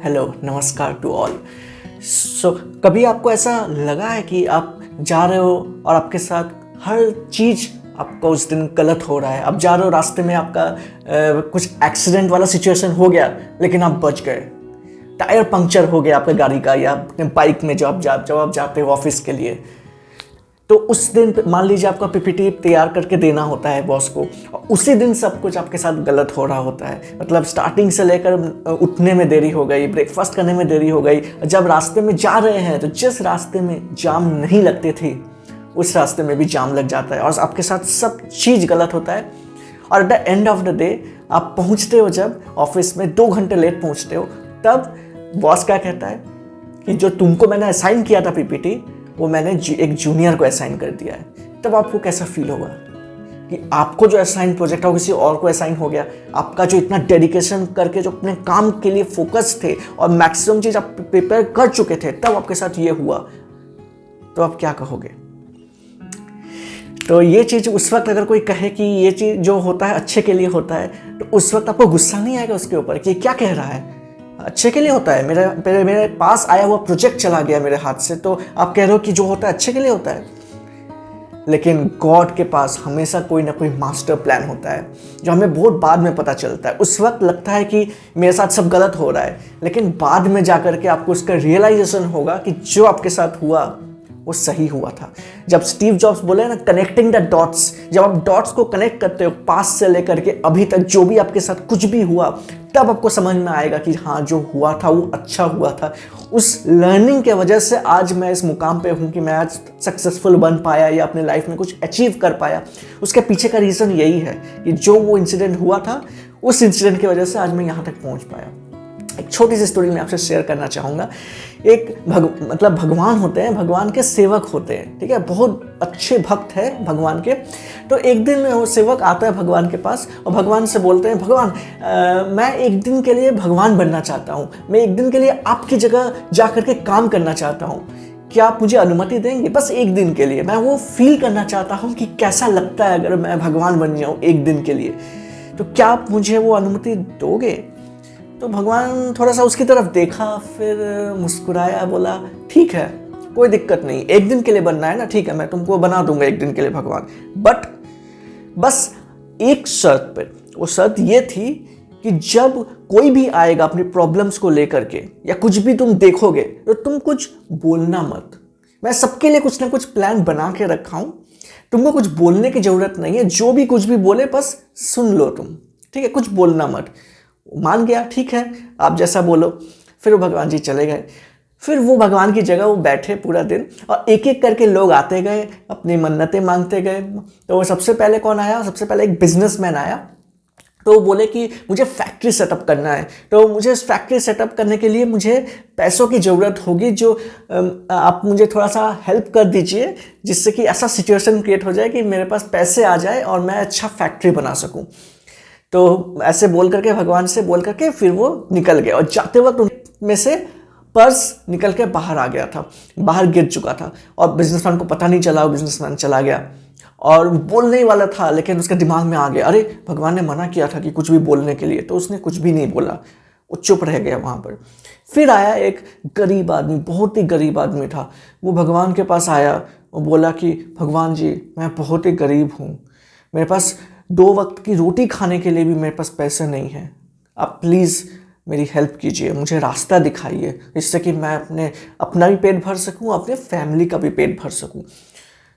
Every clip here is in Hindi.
हेलो, नमस्कार टू ऑल। कभी आपको ऐसा लगा है कि आप जा रहे हो और आपके साथ हर चीज़ आपका उस दिन गलत हो रहा है। आप जा रहे हो, रास्ते में आपका कुछ एक्सीडेंट वाला सिचुएशन हो गया लेकिन आप बच गए। टायर पंक्चर हो गया आपके गाड़ी का या अपने बाइक में जब आप जाते हो ऑफिस के लिए, तो उस दिन मान लीजिए आपका पीपीटी तैयार करके देना होता है बॉस को, और उसी दिन सब कुछ आपके साथ गलत हो रहा होता है। मतलब स्टार्टिंग से लेकर उठने में देरी हो गई, ब्रेकफास्ट करने में देरी हो गई, जब रास्ते में जा रहे हैं तो जिस रास्ते में जाम नहीं लगते थे उस रास्ते में भी जाम लग जाता है और आपके साथ सब चीज़ गलत होता है। और at the end of the day आप पहुंचते हो, जब ऑफिस में 2 घंटे लेट पहुंचते हो, तब बॉस क्या कहता है कि जो तुमको मैंने असाइन किया था पीपीटी, वो मैंने एक जूनियर को असाइन कर दिया है। तब आपको कैसा फील होगा कि आपको जो असाइन प्रोजेक्ट है वो किसी और को असाइन हो गया। आपका जो इतना डेडिकेशन करके जो अपने काम के लिए फोकस थे और मैक्सिमम चीज़ आप प्रिपेयर कर चुके थे, तब आपके साथ ये हुआ, तो आप क्या कहोगे? तो ये चीज़ उस वक्त अगर कोई कहे कि ये चीज़ जो होता है अच्छे के लिए होता है, तो उस वक्त आपको गुस्सा नहीं आएगा उसके ऊपर कि क्या कह रहा है? अच्छे के लिए होता है, मेरे पास आया हुआ प्रोजेक्ट चला गया मेरे हाथ से, तो आप कह रहे हो कि जो होता है अच्छे के लिए होता है। लेकिन गॉड के पास हमेशा कोई ना कोई मास्टर प्लान होता है जो हमें बहुत बाद में पता चलता है। उस वक्त लगता है कि मेरे साथ सब गलत हो रहा है, लेकिन बाद में जाकर के आपको उसका रियलाइजेशन होगा कि जो आपके साथ हुआ वो सही हुआ था। जब स्टीव जॉब्स बोले ना, कनेक्टिंग द डॉट्स, जब आप डॉट्स को कनेक्ट करते हो पास्ट से लेकर के अभी तक जो भी आपके साथ कुछ भी हुआ, तब आपको समझ में आएगा कि हाँ, जो हुआ था वो अच्छा हुआ था। उस लर्निंग के वजह से आज मैं इस मुकाम पे हूँ कि मैं आज सक्सेसफुल बन पाया या अपने लाइफ में कुछ अचीव कर पाया। उसके पीछे का रीज़न यही है कि जो वो इंसिडेंट हुआ था, उस इंसिडेंट की वजह से आज मैं यहाँ तक पहुँच पाया। एक छोटी सी स्टोरी मैं आपसे शेयर करना चाहूँगा। एक भगवान होते हैं, भगवान के सेवक होते हैं, ठीक है, बहुत अच्छे भक्त है भगवान के। तो एक दिन वो सेवक आता है भगवान के पास और भगवान से बोलते हैं, भगवान मैं एक दिन के लिए भगवान बनना चाहता हूँ, मैं एक दिन के लिए आपकी जगह जा करके काम करना चाहता हूँ, क्या आप मुझे अनुमति देंगे? बस एक दिन के लिए मैं वो फील करना चाहता हूँ कि कैसा लगता है अगर मैं भगवान बन जाऊँ एक दिन के लिए, तो क्या आप मुझे वो अनुमति दोगे? तो भगवान थोड़ा सा उसकी तरफ देखा, फिर मुस्कुराया, बोला ठीक है, कोई दिक्कत नहीं, एक दिन के लिए बनना है ना, ठीक है, मैं तुमको बना दूंगा एक दिन के लिए भगवान, बट बस एक शर्त पे। वो शर्त ये थी कि जब कोई भी आएगा अपनी प्रॉब्लम्स को लेकर के या कुछ भी तुम देखोगे, तो तुम कुछ बोलना मत। मैं सबके लिए कुछ ना कुछ प्लान बना के रखा हूँ, तुमको कुछ बोलने की जरूरत नहीं है, जो भी कुछ भी बोले बस सुन लो तुम, ठीक है, कुछ बोलना मत। मान गया, ठीक है, आप जैसा बोलो। फिर वो भगवान जी चले गए। फिर वो भगवान की जगह वो बैठे पूरा दिन और एक एक करके लोग आते गए, अपनी मन्नतें मांगते गए। तो सबसे पहले कौन आया? सबसे पहले एक बिजनेसमैन आया। तो वो बोले कि मुझे फैक्ट्री सेटअप करना है, तो मुझे इस फैक्ट्री सेटअप करने के लिए मुझे पैसों की ज़रूरत होगी, जो आप मुझे थोड़ा सा हेल्प कर दीजिए, जिससे कि ऐसा सिचुएशन क्रिएट हो जाए कि मेरे पास पैसे आ जाए और मैं अच्छा फैक्ट्री बना सकूँ। तो ऐसे बोल करके, भगवान से बोल करके फिर वो निकल गए और जाते वक्त उनमें से पर्स निकल के बाहर आ गया था, बाहर गिर चुका था और बिजनेसमैन को पता नहीं चला। वो बिजनेसमैन चला गया और बोलने ही वाला था, लेकिन उसके दिमाग में आ गया, अरे भगवान ने मना किया था कि कुछ भी बोलने के लिए, तो उसने कुछ भी नहीं बोला, वो चुप रह गया वहाँ पर। फिर आया एक गरीब आदमी, बहुत ही गरीब आदमी था। वो भगवान के पास आया और बोला कि भगवान जी, मैं बहुत ही गरीब हूँ, मेरे पास 2 वक्त की रोटी खाने के लिए भी मेरे पास पैसे नहीं है, आप प्लीज़ मेरी हेल्प कीजिए, मुझे रास्ता दिखाइए, जिससे कि मैं अपना भी पेट भर सकूं, अपने फैमिली का भी पेट भर सकूं।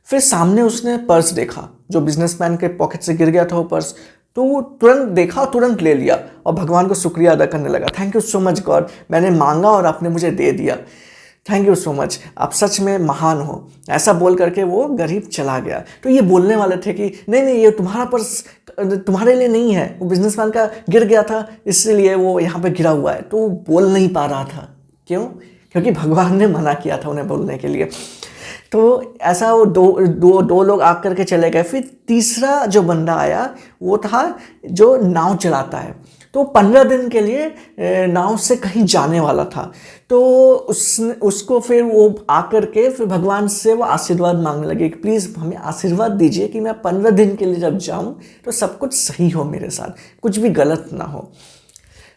फिर सामने उसने पर्स देखा, जो बिजनेसमैन के पॉकेट से गिर गया था वो पर्स, तो वो तुरंत देखा, तुरंत ले लिया और भगवान को शुक्रिया अदा करने लगा। Thank you so much God, मैंने मांगा और आपने मुझे दे दिया, थैंक यू सो मच, आप सच में महान हो। ऐसा बोल करके वो गरीब चला गया। तो ये बोलने वाले थे कि नहीं नहीं, ये तुम्हारा पर्स तुम्हारे लिए नहीं है, वो बिजनेसमैन का गिर गया था इसलिए वो यहाँ पे गिरा हुआ है। तो वो बोल नहीं पा रहा था। क्यों? क्योंकि भगवान ने मना किया था उन्हें बोलने के लिए। तो ऐसा वो दो लोग आकर के चले गए। फिर तीसरा जो बंदा आया वो था जो नाव चलाता है। तो 15 दिन के लिए नाव से कहीं जाने वाला था। तो उसको फिर वो आकर के फिर भगवान से वो आशीर्वाद मांगने लगे कि प्लीज़ हमें आशीर्वाद दीजिए कि मैं 15 दिन के लिए जब जाऊं तो सब कुछ सही हो, मेरे साथ कुछ भी गलत ना हो।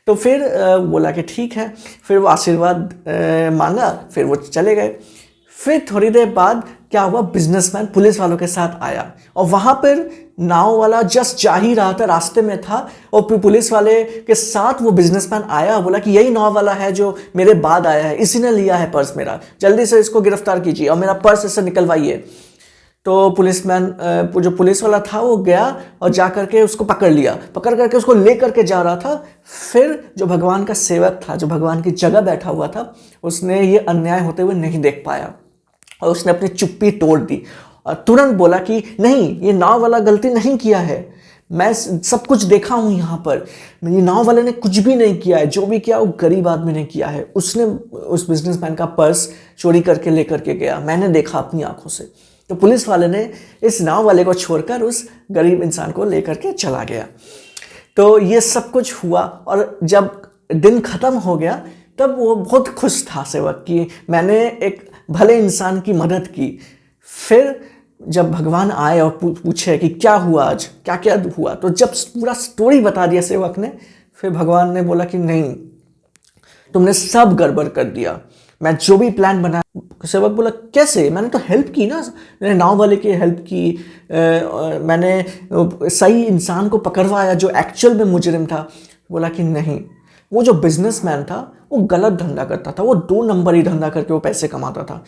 तो फिर बोला कि ठीक है, फिर वो आशीर्वाद मांगा, फिर वो चले गए। फिर थोड़ी देर बाद क्या हुआ, बिजनेसमैन पुलिस वालों के साथ आया और वहाँ पर नाव वाला जस्ट जा ही रहा था, रास्ते में था, और फिर पुलिस वाले के साथ वो बिजनेसमैन आया, बोला कि यही नाव वाला है जो मेरे बाद आया है, इसी ने लिया है पर्स मेरा, जल्दी से इसको गिरफ्तार कीजिए और मेरा पर्स इससे निकलवाइए। तो पुलिसमैन जो पुलिस वाला था वो गया और जा करके उसको पकड़ लिया, पकड़ करके उसको ले करके जा रहा था। फिर जो भगवान का सेवक था, जो भगवान की जगह बैठा हुआ था, उसने ये अन्याय होते हुए नहीं देख पाया और उसने अपनी चुप्पी तोड़ दी और तुरंत बोला कि नहीं, ये नाव वाला गलती नहीं किया है, मैं सब कुछ देखा हूँ यहाँ पर, ये नाव वाले ने कुछ भी नहीं किया है, जो भी किया वो गरीब आदमी ने किया है, उसने उस बिजनेसमैन का पर्स चोरी करके ले करके गया, मैंने देखा अपनी आंखों से। तो पुलिस वाले ने इस नाव वाले को छोड़कर उस गरीब इंसान को लेकर के चला गया। तो ये सब कुछ हुआ और जब दिन खत्म हो गया तब वो बहुत खुश था सेवक कि मैंने एक भले इंसान की मदद की। फिर जब भगवान आए और पूछे कि क्या हुआ आज, क्या क्या हुआ, तो जब पूरा स्टोरी बता दिया सेवक ने, फिर भगवान ने बोला कि नहीं, तुमने सब गड़बड़ कर दिया, मैं जो भी प्लान बना। सेवक बोला कैसे, मैंने तो हेल्प की ना, मैंने नाव वाले की हेल्प की, मैंने सही इंसान को पकड़वाया जो एक्चुअल में मुजरिम था। बोला कि नहीं, वो जो बिजनेसमैन था वो गलत धंधा करता था, वो 2 नंबरी धंधा करके वो पैसे कमाता था।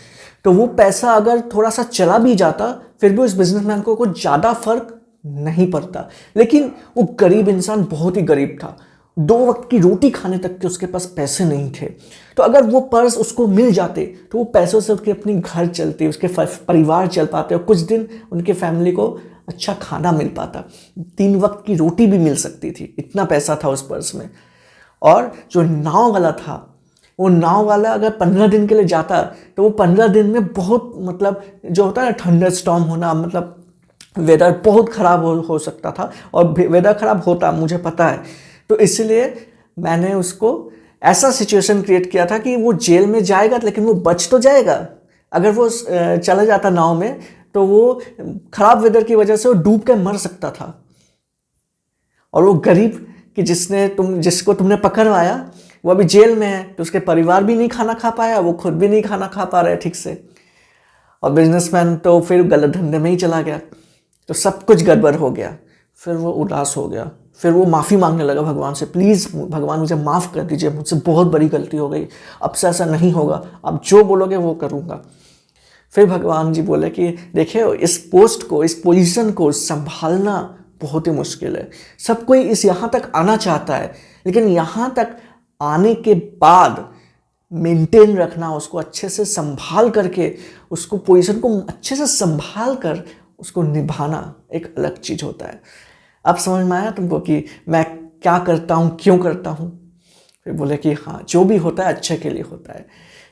तो वो पैसा अगर थोड़ा सा चला भी जाता फिर भी उस बिजनेसमैन को कुछ ज़्यादा फर्क नहीं पड़ता, लेकिन वो गरीब इंसान बहुत ही गरीब था, 2 वक्त की रोटी खाने तक के उसके पास पैसे नहीं थे। तो अगर वो पर्स उसको मिल जाते तो वो पैसों से उसके अपनी घर चलते, उसके परिवार चल पाते और कुछ दिन उनके फैमिली को अच्छा खाना मिल पाता, 3 वक्त की रोटी भी मिल सकती थी, इतना पैसा था उस पर्स में। और जो नाव वाला था, वो नाव वाला अगर 15 दिन के लिए जाता तो वो 15 दिन में बहुत, मतलब जो होता है ना थंडर स्टॉर्म होना, मतलब वेदर बहुत ख़राब हो सकता था और वेदर ख़राब होता, मुझे पता है। तो इसलिए मैंने उसको ऐसा सिचुएशन क्रिएट किया था कि वो जेल में जाएगा लेकिन वो बच तो जाएगा। अगर वो चला जाता नाव में तो वो ख़राब वेदर की वजह से वो डूब के मर सकता था। और वो गरीब कि जिसको तुमने पकड़वाया वो अभी जेल में है, तो उसके परिवार भी नहीं खाना खा पाया, वो खुद भी नहीं खाना खा पा रहे ठीक से, और बिजनेसमैन तो फिर गलत धंधे में ही चला गया। तो सब कुछ गड़बड़ हो गया। फिर वो उदास हो गया, फिर वो माफ़ी मांगने लगा भगवान से, प्लीज़ भगवान मुझे माफ़ कर दीजिए, मुझसे बहुत बड़ी गलती हो गई, अब से ऐसा नहीं होगा, आप जो बोलोगे वो करूँगा। फिर भगवान जी बोले कि देखिए, इस पोस्ट को, इस पोजीशन को संभालना बहुत ही मुश्किल है। सब कोई यहाँ तक आना चाहता है, लेकिन यहाँ तक आने के बाद मेंटेन रखना, उसको अच्छे से संभाल करके, उसको पोजीशन को अच्छे से संभाल कर उसको निभाना एक अलग चीज़ होता है। अब समझ में आया तुमको कि मैं क्या करता हूँ, क्यों करता हूँ? फिर बोले कि हाँ, जो भी होता है अच्छे के लिए होता है।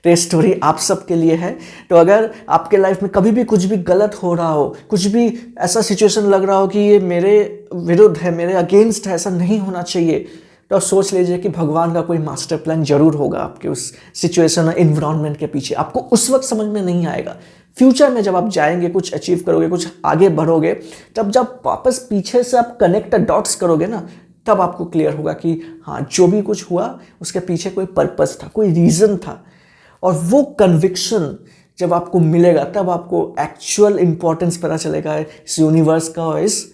तो ये स्टोरी आप सब के लिए है। तो अगर आपके लाइफ में कभी भी कुछ भी गलत हो रहा हो, कुछ भी ऐसा सिचुएशन लग रहा हो कि ये मेरे विरुद्ध है, मेरे अगेंस्ट है, ऐसा नहीं होना चाहिए, तो आप सोच लीजिए कि भगवान का कोई मास्टर प्लान जरूर होगा आपके उस सिचुएशन और इन्वायरमेंट के पीछे। आपको उस वक्त समझ में नहीं आएगा, फ्यूचर में जब आप जाएंगे, कुछ अचीव करोगे, कुछ आगे बढ़ोगे, तब जब वापस पीछे से आप कनेक्ट डॉट्स करोगे ना, तब आपको क्लियर होगा कि हाँ, जो भी कुछ हुआ उसके पीछे कोई पर्पस था, कोई रीज़न था। और वो कन्विक्शन जब आपको मिलेगा तब आपको एक्चुअल इंपॉर्टेंस पता चलेगा इस यूनिवर्स का और इस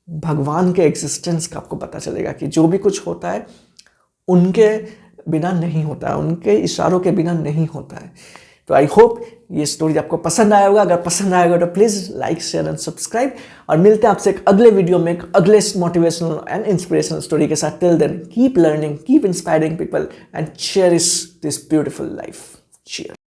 भगवान के एग्जिस्टेंस का। आपको पता चलेगा कि जो भी कुछ होता है उनके बिना नहीं होता है, उनके इशारों के बिना नहीं होता है। तो आई होप ये स्टोरी आपको पसंद आया होगा। अगर पसंद आएगा तो please like, share and subscribe, और मिलते हैं आपसे एक अगले वीडियो में, एक अगले मोटिवेशनल एंड इंस्पिरेशनल स्टोरी के साथ। Till then keep learning, keep inspiring people and cherish this beautiful life. Cheers.